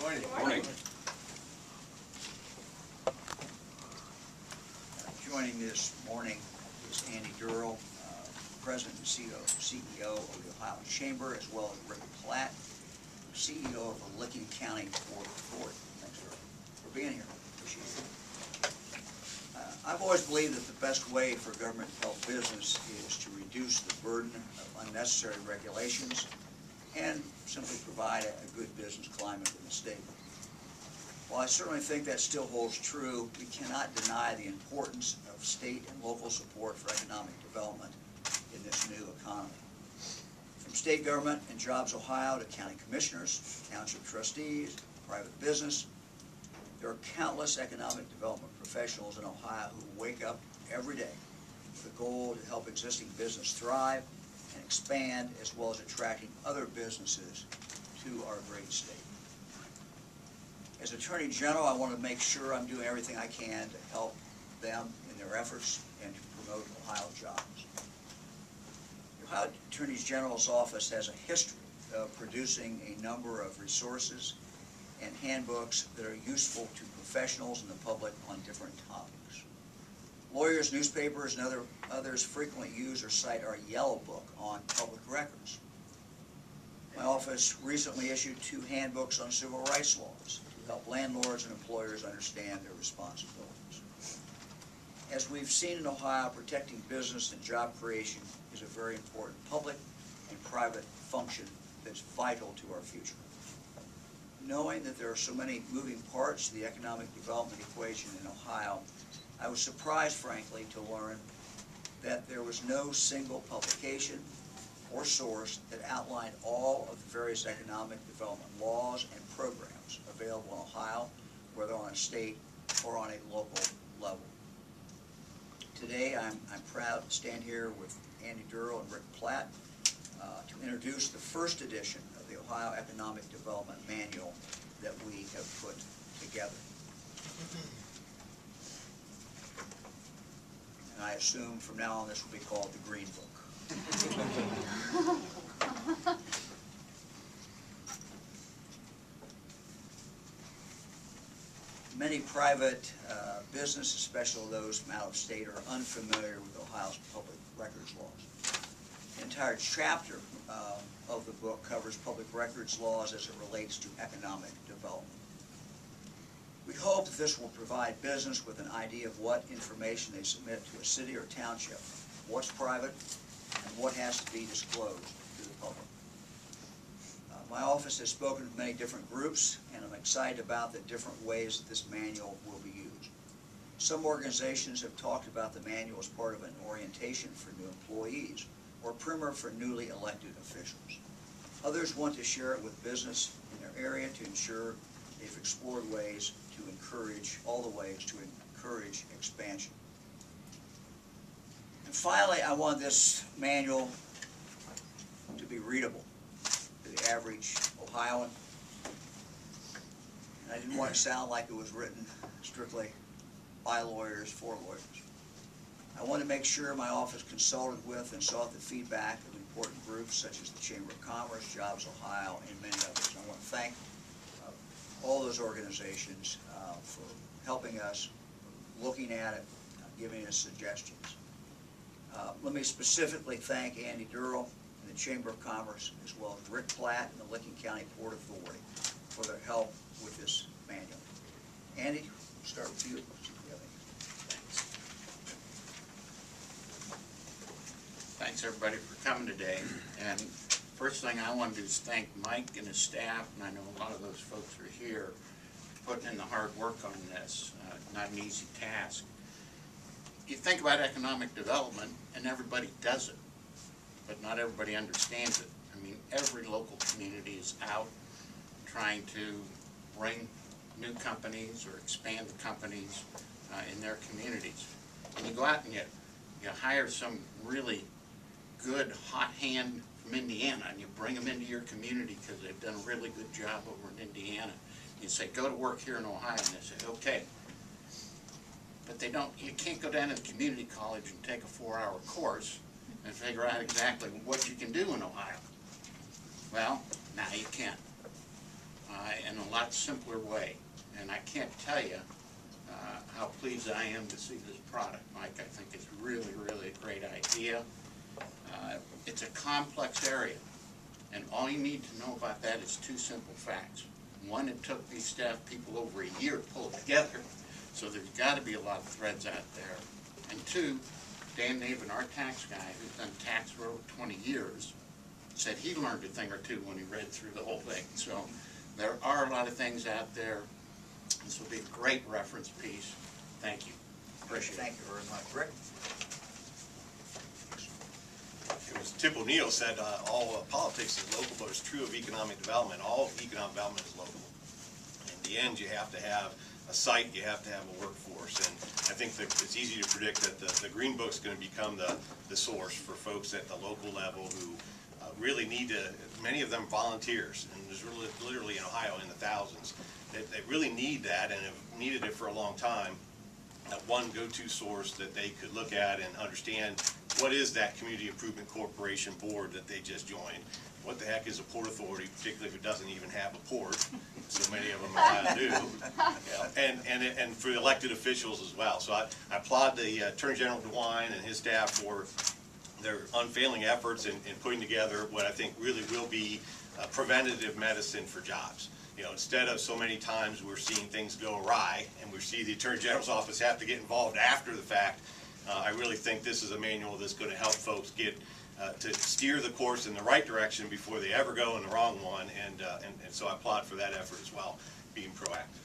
Morning. Morning. Joining this morning is Andy Doehrel, President and CEO of the Ohio Chamber, as well as Rick Platt, CEO of the Licking County Port Authority. Thanks for being here. Appreciate it. I've always believed that the best way for government to help business is to reduce the burden of unnecessary regulations and simply provide a good business climate in the state. While I certainly think that still holds true, we cannot deny the importance of state and local support for economic development in this new economy. From state government and Jobs Ohio to county commissioners, township trustees, private business, there are countless economic development professionals in Ohio who wake up every day with the goal to help existing business thrive and expand, as well as attracting other businesses to our great state. As Attorney General, I want to make sure I'm doing everything I can to help them in their efforts and to promote Ohio jobs. The Ohio Attorney General's office has a history of producing a number of resources and handbooks that are useful to professionals and the public on different topics. Lawyers, newspapers, and others frequently use or cite our Yellow Book on public records. My office recently issued 2 handbooks on civil rights laws to help landlords and employers understand their responsibilities. As we've seen in Ohio, protecting business and job creation is a very important public and private function that's vital to our future. Knowing that there are so many moving parts to the economic development equation in Ohio, I was surprised, frankly, to learn that there was no single publication or source that outlined all of the various economic development laws and programs available in Ohio, whether on a state or on a local level. Today, I'm proud to stand here with Andy Doehrel and Rick Platt to introduce the first edition of the Ohio Economic Development Manual that we have put together. And I assume from now on this will be called the Green Book. Many private businesses, especially those from out of state, are unfamiliar with Ohio's public records laws. The entire chapter of the book covers public records laws as it relates to economic development. We hope that this will provide business with an idea of what information they submit to a city or township, what's private, and what has to be disclosed to the public. My office has spoken to many different groups, and I'm excited about the different ways that this manual will be used. Some organizations have talked about the manual as part of an orientation for new employees or primer for newly elected officials. Others want to share it with business in their area to ensure they've explored ways to encourage, all the ways to encourage expansion. And finally, I want this manual to be readable to the average Ohioan. And I didn't want to sound like it was written strictly by lawyers for lawyers. I want to make sure my office consulted with and sought the feedback of important groups such as the Chamber of Commerce, Jobs Ohio, and many others. I want to thank all those organizations for helping us, looking at it, giving us suggestions. Let me specifically thank Andy Doehrel and the Chamber of Commerce, as well as Rick Platt and the Licking County Port Authority for their help with this manual. Andy, we'll start with you. Thanks everybody for coming today. And first thing I want to do is thank Mike and his staff, and I know a lot of those folks are here, putting in the hard work on this. Not an easy task. You think about economic development and everybody does it, but not everybody understands it. I mean, every local community is out trying to bring new companies or expand the companies in their communities. And you go out and you hire some really good hot hand from Indiana, and you bring them into your community because they've done a really good job over in Indiana. You say, go to work here in Ohio, and they say, okay. But they don't, you can't go down to the community college and take a 4-hour course and figure out exactly what you can do in Ohio. Well, now you can. in a lot simpler way. And I can't tell you how pleased I am to see this product, Mike. I think it's really, really a great idea. It's a complex area, and all you need to know about that is two simple facts. One, it took these staff people over a year to pull it together, so there's got to be a lot of threads out there. And two, Dan Navin, our tax guy, who's done tax for over 20 years, said he learned a thing or two when he read through the whole thing. So there are a lot of things out there. This will be a great reference piece. Thank you. Appreciate it. Thank you very much. Rick? As Tip O'Neill said, all politics is local, but it's true of economic development. All economic development is local. In the end, you have to have a site, you have to have a workforce, and I think that it's easy to predict that the Green Book's going to become the source for folks at the local level who really need to, many of them volunteers, and there's really, literally in Ohio in the thousands, that really need that and have needed it for a long time. One go-to source that they could look at and understand what is that Community Improvement Corporation board that they just joined. What the heck is a port authority, particularly if it doesn't even have a port? So many of them are do. And for the elected officials as well. So I applaud the Attorney General DeWine and his staff for their unfailing efforts in putting together what I think really will be preventative medicine for jobs. You know, instead of so many times we're seeing things go awry and we see the Attorney General's office have to get involved after the fact, I really think this is a manual that's going to help folks get to steer the course in the right direction before they ever go in the wrong one, and so I applaud for that effort as well, being proactive.